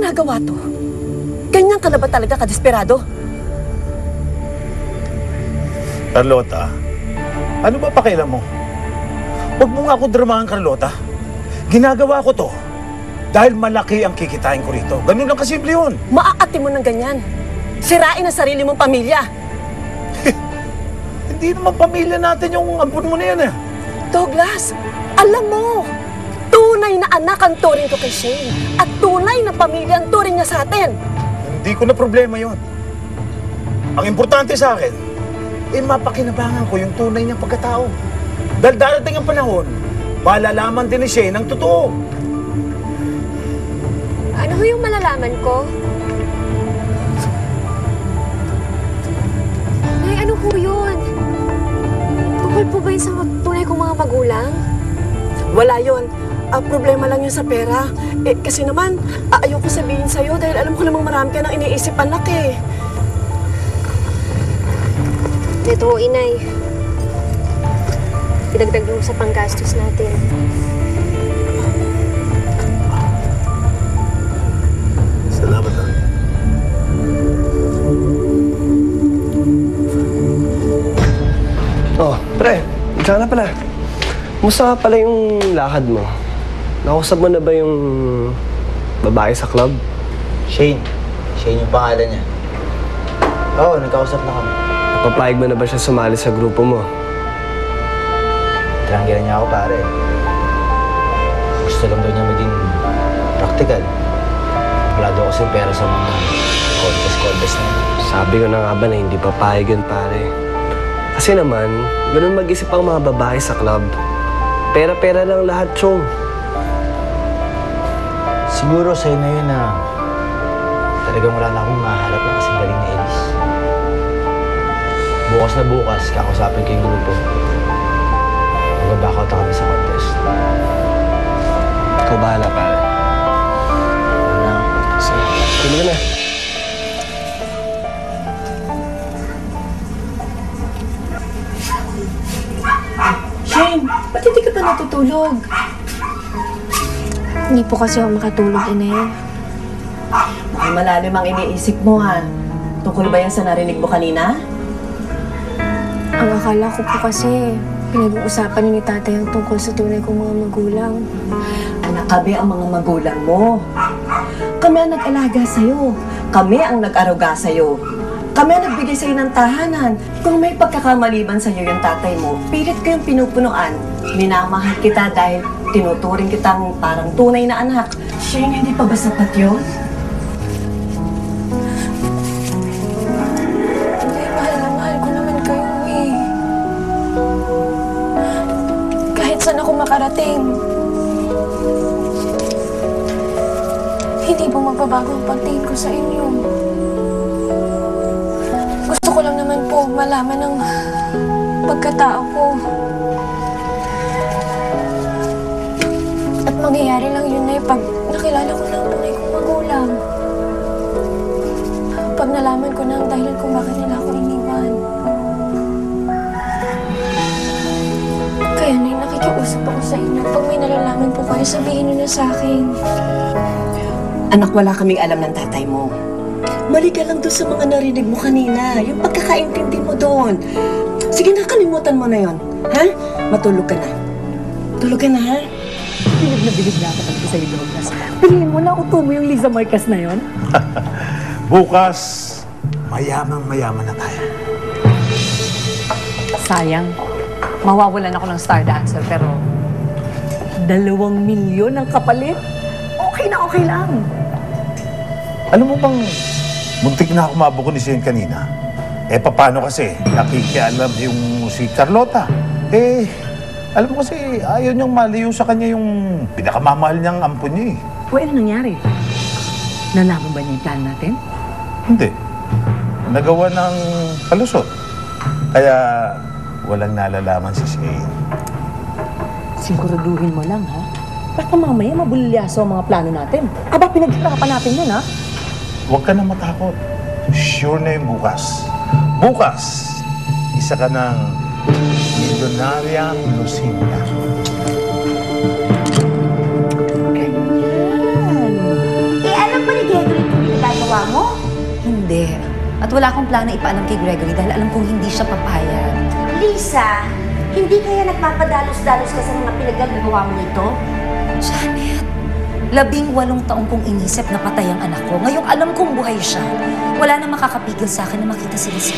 ginagawa to? Ganyan ka na ba talaga kadesperado? Carlota, ano ba pakialam mo? Huwag mo nga ako dramahan, Carlota. Ginagawa ko to dahil malaki ang kikitain ko rito. Ganun lang kasimple yun. Maaati mo ng ganyan. Sirain ang sarili mong pamilya. Hindi naman pamilya natin yung ampun mo na yan eh. Douglas, alam mo, tunay na anak ang turing ko kay Shane. At tunay na pamilya ang turing niya sa atin. Hindi ko na problema yon. Ang importante sa akin, mapakinabangan ko yung tunay niyang pagkatao. Dahil darating ang panahon, malalaman din ni Shane ang totoo. Ano ho yung malalaman ko? Nay, ano ho yun? Tungkol po ba yun sa tunay kong mga magulang? Wala yon. Ang problema lang yun sa pera. Kasi naman, ayoko sabihin sa'yo dahil alam ko namang marami ka nang iniisip anak eh. Ito ho, inay. Idagdag mo sa panggastos natin. Salamat na. Oh, pre, diyan na pala. Musta pala yung lakad mo? Nakausap mo na ba yung babae sa club? Shane. Shane yung pangalan niya. Oo, nagkausap na kami. Napapayag mo na ba siya sumali sa grupo mo? Tranggilan niya ako, pare. Gusto lang daw niya maging practical. Wala daw kasi pera sa mga contest na yun. Sabi ko na nga ba na hindi papayag yun, pare. Kasi naman, ganun mag-isip ang mga babae sa club. Pera-pera lang lahat, chong. Siguro sa'yo na yun na talagang wala na akong mahanap na kasing galing ni Elise. Bukas na bukas, kakusapin ko yung grupo. Mag-back out kami sa contest. Ikaw bahala, pare. Ano? Sige, tuloy na. Shane, ba't hindi ka pa natutulog? Hindi po kasi ako makatulog, inay. Mukhang malalim ang iniisip mo ha. Tungkol ba yan sa narinig mo kanina? Ang akala ko po kasi, pinag-uusapan ni tatay ang tungkol sa tunay kong mga magulang. Anak, kami ang mga magulang mo. Kami ang nag-alaga sa'yo. Kami ang nag-aruga sa'yo. Kami ang nagbigay sa'yo ng tahanan. Kung may pagkakamali man sa'yo yung tatay mo, pilit ko yung pinupunuan. Minamahal kita dahil tinuturing kitang parang tunay na anak. Shane, hindi pa ba sapat yun? Hindi, mahal na mahal ko naman kayo eh. Kahit saan ako makarating, hindi po magbabago ang pagtingin ko sa inyo. Gusto ko lang naman po malaman ng pagkatao ko. At mangyayari lang yun na pag nakilala ko na ang tunay kong magulang. Pag nalaman ko na ang dahilan kung bakit nila ako iniwan. Kaya na nakikiusap ako sa inyo. Pag may nalalaman po kayo, sabihin niyo na sa akin. Anak, wala kaming alam ng tatay mo. Mali ka lang doon sa mga narinig mo kanina. Yung pagkakaintindi mo doon. Sige na, kalimutan mo na yon. Ha? Matulog ka na. Tulog ka na, ha? Bilib na bilib na ako talaga sa'yo, Douglas. Piliin mo na uto mo yung Liza Marquez na yon. Bukas, mayaman na tayo. Sayang. Mawawalan ako ng star dancer, pero 2 milyon ang kapalit. Okay na okay lang. Alam mo bang, muntik na ako mabuko ni Shane kanina. Paano kasi, nakikialam yung si Carlota. Alam mo kasi, ayaw niyang maliw sa kanya yung pinakamamahal niyang ampon niya eh. O, ano nangyari? Nalaman ba niya yung plan natin? Hindi. Nagawa ng palusot. Kaya walang nalalaman si Shane. Siguraduhin mo lang, ha? Baka mamaya mabulyaso ang mga plano natin. Aba, pinaghirapan natin yun, ha? Huwag ka na matakot. Sure na yung bukas. Bukas, isa ka ng milyonaryang Lucinda. Ganyan. Alam mo ni wala akong plano ipaalam kay Gregory dahil alam kong hindi siya papayag. Lisa, hindi kaya nagpapadalos-dalos ka sa mga pinagagawa mo nito? Janet, 18 taong kong inisip na patay ang anak ko. Ngayong alam kong buhay siya. Wala na makakapigil sa akin na makita si Lisa.